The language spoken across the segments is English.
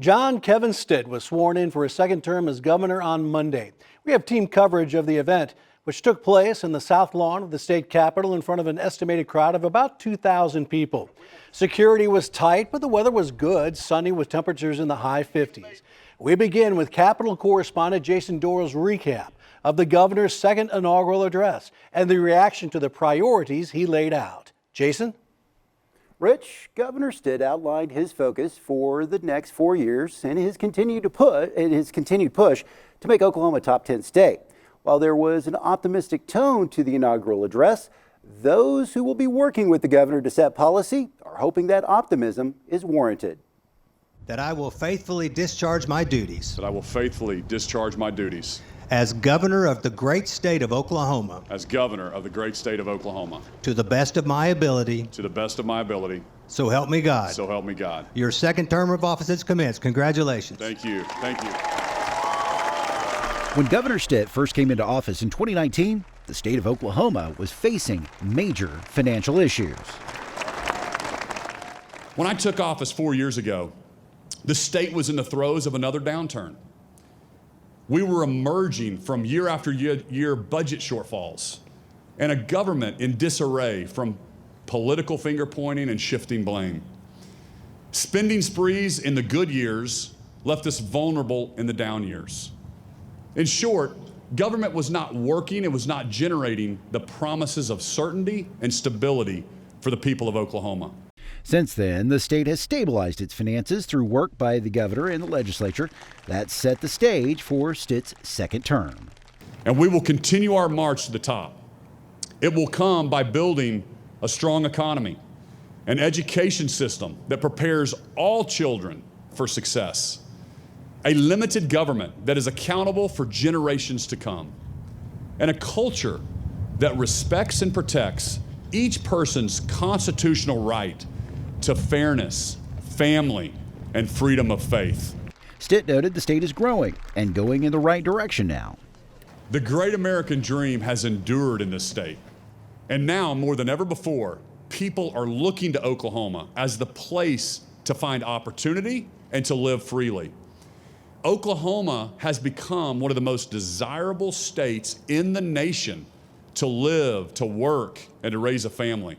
John Kevin Stitt was sworn in for his second term as governor on Monday. We have team coverage of the event, which took place in the south lawn of the state capitol in front of an estimated crowd of about 2,000 people. Security was tight, but the weather was good, sunny with temperatures in the high 50s. We begin with Capitol correspondent Jason Doyle's recap of the governor's second inaugural address and the reaction to the priorities he laid out. Jason? Rich, Governor Stitt outlined his focus for the next 4 years and his continued push to make Oklahoma a top 10 state. While there was an optimistic tone to the inaugural address, those who will be working with the governor to set policy are hoping that optimism is warranted. That I will faithfully discharge my duties. That I will faithfully discharge my duties. As governor of the great state of Oklahoma. As governor of the great state of Oklahoma. To the best of my ability. To the best of my ability. So help me God. So help me God. Your second term of office has commenced. Congratulations. Thank you. Thank you. When Governor Stitt first came into office in 2019, the state of Oklahoma was facing major financial issues. When I took office 4 years ago, the state was in the throes of another downturn. We were emerging from year after year budget shortfalls and a government in disarray from political finger pointing and shifting blame. Spending sprees in the good years left us vulnerable in the down years. In short, government was not working, it was not generating the promises of certainty and stability for the people of Oklahoma. Since then, the state has stabilized its finances through work by the governor and the legislature that set the stage for Stitt's second term. And we will continue our march to the top. It will come by building a strong economy, an education system that prepares all children for success, a limited government that is accountable for generations to come, and a culture that respects and protects each person's constitutional right to fairness, family, and freedom of faith. Stitt noted the state is growing and going in the right direction now. The great American dream has endured in this state. And now, more than ever before, people are looking to Oklahoma as the place to find opportunity and to live freely. Oklahoma has become one of the most desirable states in the nation to live, to work, and to raise a family.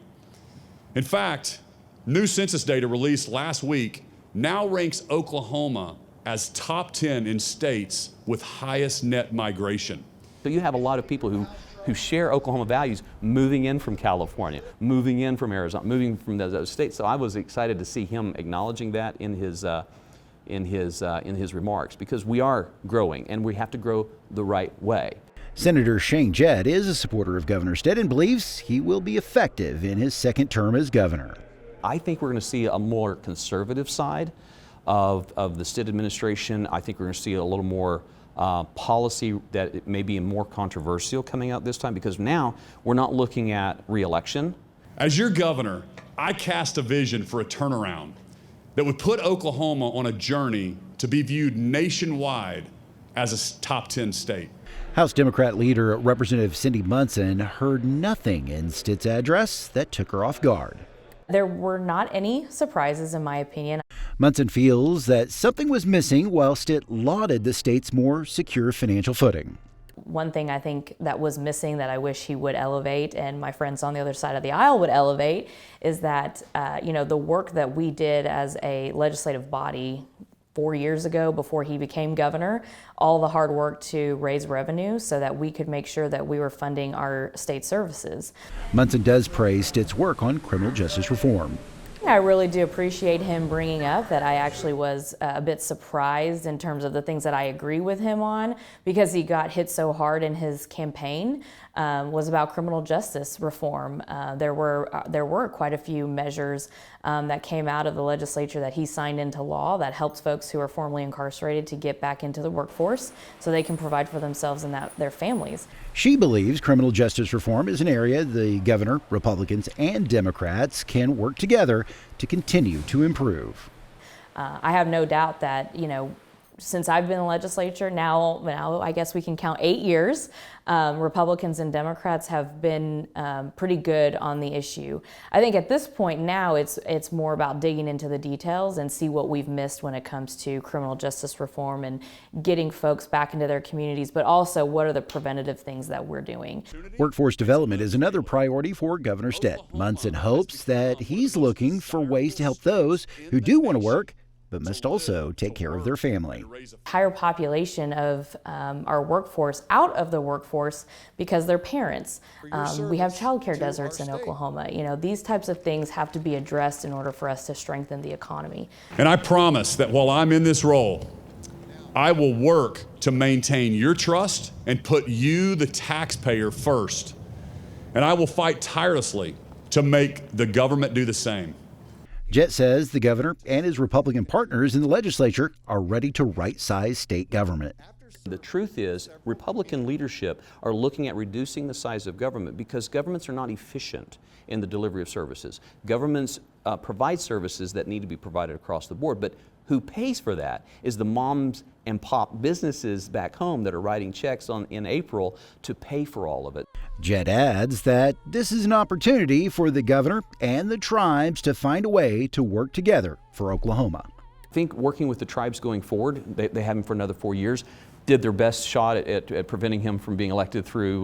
In fact, new census data released last week now ranks Oklahoma as top 10 in states with highest net migration. So you have a lot of people who share Oklahoma values moving in from California, moving in from Arizona, moving from those states. So I was excited to see him acknowledging that in his remarks, because we are growing and we have to grow the right way. Senator Shane Jett is a supporter of Governor Stitt and believes he will be effective in his second term as governor. I think we're going to see a more conservative side of the Stitt administration. I think we're going to see a little more policy that it may be more controversial coming out this time, because now we're not looking at re-election. As your governor, I cast a vision for a turnaround that would put Oklahoma on a journey to be viewed nationwide as a top 10 state. House Democrat leader Representative Cindy Munson heard nothing in Stitt's address that took her off guard. There were not any surprises, in my opinion. Munson feels that something was missing while Stitt lauded the state's more secure financial footing. One thing I think that was missing that I wish he would elevate, and my friends on the other side of the aisle would elevate, is that the work that we did as a legislative body 4 years ago before he became governor, all the hard work to raise revenue so that we could make sure that we were funding our state services. Munson does praise Stitt's work on criminal justice reform. I really do appreciate him bringing up that I actually was a bit surprised in terms of the things that I agree with him on, because he got hit so hard in his campaign, was about criminal justice reform. There were quite a few measures that came out of the legislature that he signed into law that helps folks who are formerly incarcerated to get back into the workforce so they can provide for themselves and their families. She believes criminal justice reform is an area the governor, Republicans, and Democrats can work together to continue to improve. I have no doubt that, since I've been in the legislature, now I guess we can count 8 years, Republicans and Democrats have been pretty good on the issue. I think at this point now it's more about digging into the details and see what we've missed when it comes to criminal justice reform and getting folks back into their communities, but also what are the preventative things that we're doing. Workforce development is another priority for Governor Stitt. Munson hopes that he's looking for ways to help those who do want to work but must also take care of their family. Higher population of our workforce out of the workforce because they're parents. We have childcare deserts in Oklahoma. You know, these types of things have to be addressed in order for us to strengthen the economy. And I promise that while I'm in this role, I will work to maintain your trust and put you, the taxpayer, first. And I will fight tirelessly to make the government do the same. Jett says the governor and his Republican partners in the legislature are ready to right-size state government. The truth is, Republican leadership are looking at reducing the size of government because governments are not efficient in the delivery of services. Governments provide services that need to be provided across the board, but who pays for that is the moms and pop businesses back home that are writing checks in April to pay for all of it. Jett adds that this is an opportunity for the governor and the tribes to find a way to work together for Oklahoma. I think working with the tribes going forward, they have him for another 4 years, did their best shot at preventing him from being elected through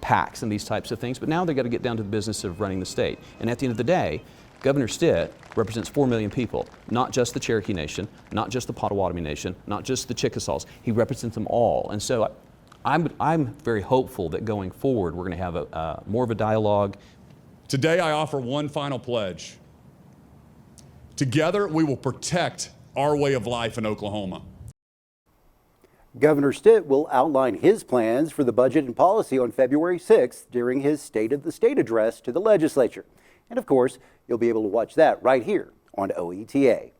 PACs and these types of things, but now they've got to get down to the business of running the state. And at the end of the day, Governor Stitt represents 4 million people, not just the Cherokee Nation, not just the Potawatomi Nation, not just the Chickasaws. He represents them all. And so I'm very hopeful that going forward we're going to have more of a dialogue. Today I offer one final pledge. Together we will protect our way of life in Oklahoma. Governor Stitt will outline his plans for the budget and policy on February 6th during his State of the State address to the legislature. And of course, you'll be able to watch that right here on OETA.